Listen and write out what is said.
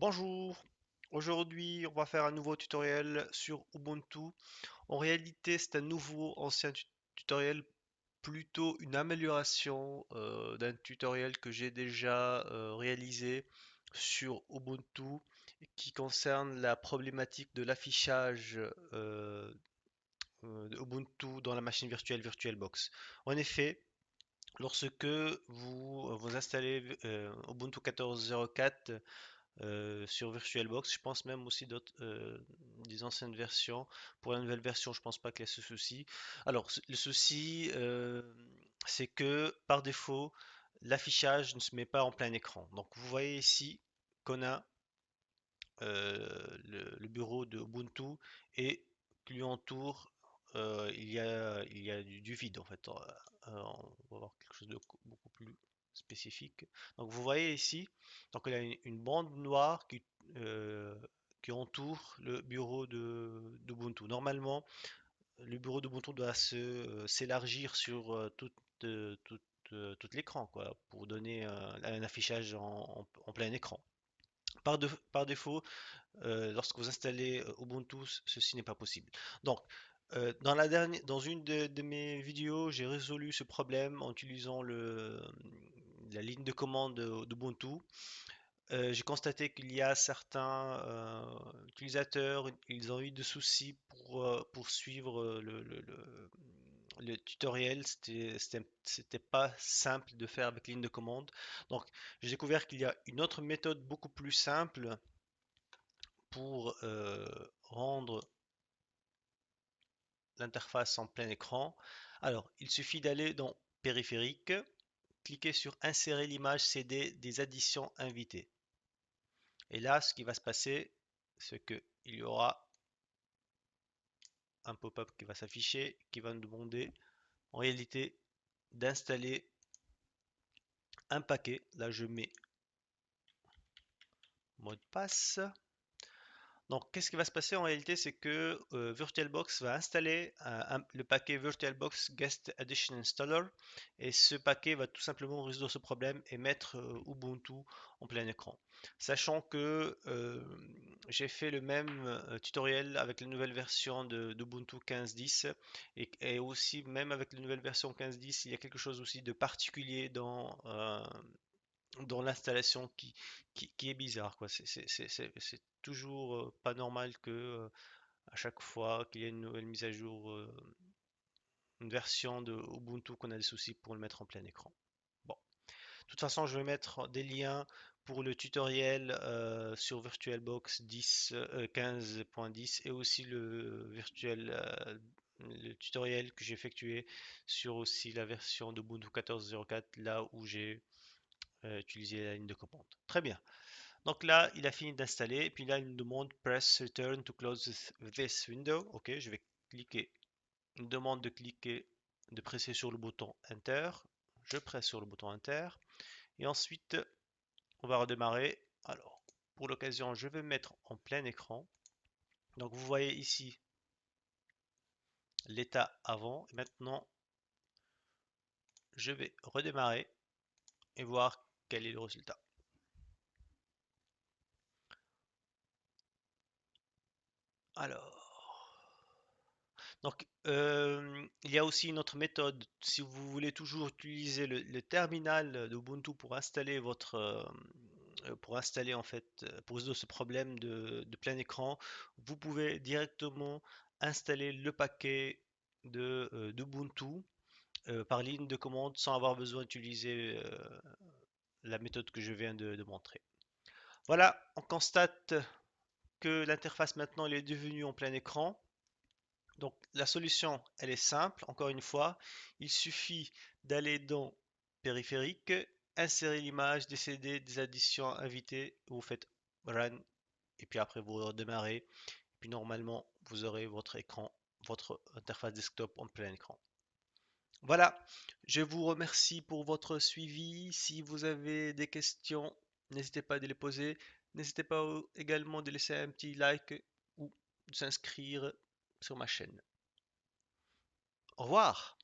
Bonjour, aujourd'hui on va faire un nouveau tutoriel sur Ubuntu. En réalité c'est un nouveau ancien tutoriel, plutôt une amélioration d'un tutoriel que j'ai déjà réalisé sur Ubuntu qui concerne la problématique de l'affichage de Ubuntu dans la machine virtuelle VirtualBox. En effet, lorsque vous installez Ubuntu 14.04 sur VirtualBox, je pense même aussi d'autres des anciennes versions. Pour la nouvelle version, je pense pas qu'il y ait ce souci. Alors, le souci, c'est que par défaut, l'affichage ne se met pas en plein écran. Donc, vous voyez ici qu'on a le bureau de Ubuntu et qui lui entoure, il y a du vide en fait. On va voir quelque chose de beaucoup plus spécifique. Donc vous voyez ici, donc il y a une bande noire euh, qui entoure le bureau d'Ubuntu. Normalement, le bureau d'Ubuntu doit s'élargir sur tout l'écran, quoi, pour donner un affichage en plein écran. Par défaut, lorsque vous installez Ubuntu, ceci n'est pas possible. Donc, dans une de mes vidéos, j'ai résolu ce problème en utilisant la ligne de commande d'Ubuntu. J'ai constaté qu'il y a certains utilisateurs, ils ont eu des soucis pour suivre le tutoriel. C'était pas simple de faire avec ligne de commande. Donc, j'ai découvert qu'il y a une autre méthode beaucoup plus simple pour rendre l'interface en plein écran. Alors, il suffit d'aller dans Périphérique, cliquer sur Insérer l'image CD des additions invitées. Et là, ce qui va se passer, c'est qu'il y aura un pop-up qui va s'afficher, qui va nous demander en réalité d'installer un paquet. Là, je mets mot de passe. Donc, qu'est-ce qui va se passer en réalité, c'est que VirtualBox va installer le paquet VirtualBox Guest Addition Installer et ce paquet va tout simplement résoudre ce problème et mettre Ubuntu en plein écran. Sachant que j'ai fait le même tutoriel avec la nouvelle version d'Ubuntu 15.10 et aussi même avec la nouvelle version 15.10, il y a quelque chose aussi de particulier dans l'installation qui est bizarre, quoi. C'est toujours pas normal que à chaque fois qu'il y a une nouvelle mise à jour, une version de Ubuntu, qu'on a des soucis pour le mettre en plein écran. Bon, de toute façon, je vais mettre des liens pour le tutoriel sur VirtualBox 15.10 et aussi le tutoriel que j'ai effectué sur aussi la version d'Ubuntu 14.04, là où j'ai utiliser la ligne de commande. Très bien. Donc là, il a fini d'installer. Et puis là, il me demande Press Return to close this window. Ok, je vais cliquer. Il me demande de cliquer, de presser sur le bouton Enter. Je presse sur le bouton Enter. Et ensuite, on va redémarrer. Alors, pour l'occasion, je vais mettre en plein écran. Donc, vous voyez ici l'état avant. Et maintenant, je vais redémarrer et voir quel est le résultat. Alors, donc, il y a aussi une autre méthode. Si vous voulez toujours utiliser le terminal d'Ubuntu pour installer pour installer en fait, pour résoudre ce problème de plein écran, vous pouvez directement installer le paquet d'Ubuntu par ligne de commande sans avoir besoin d'utiliser la méthode que je viens de montrer. Voilà, on constate que l'interface maintenant elle est devenue en plein écran. Donc la solution, elle est simple, encore une fois, il suffit d'aller dans Périphérique, insérer l'image, décider des additions invitées, vous faites Run, et puis après vous redémarrez, et puis normalement vous aurez votre écran, votre interface desktop en plein écran. Voilà, je vous remercie pour votre suivi. Si vous avez des questions, n'hésitez pas à les poser. N'hésitez pas également de laisser un petit like ou de s'inscrire sur ma chaîne. Au revoir.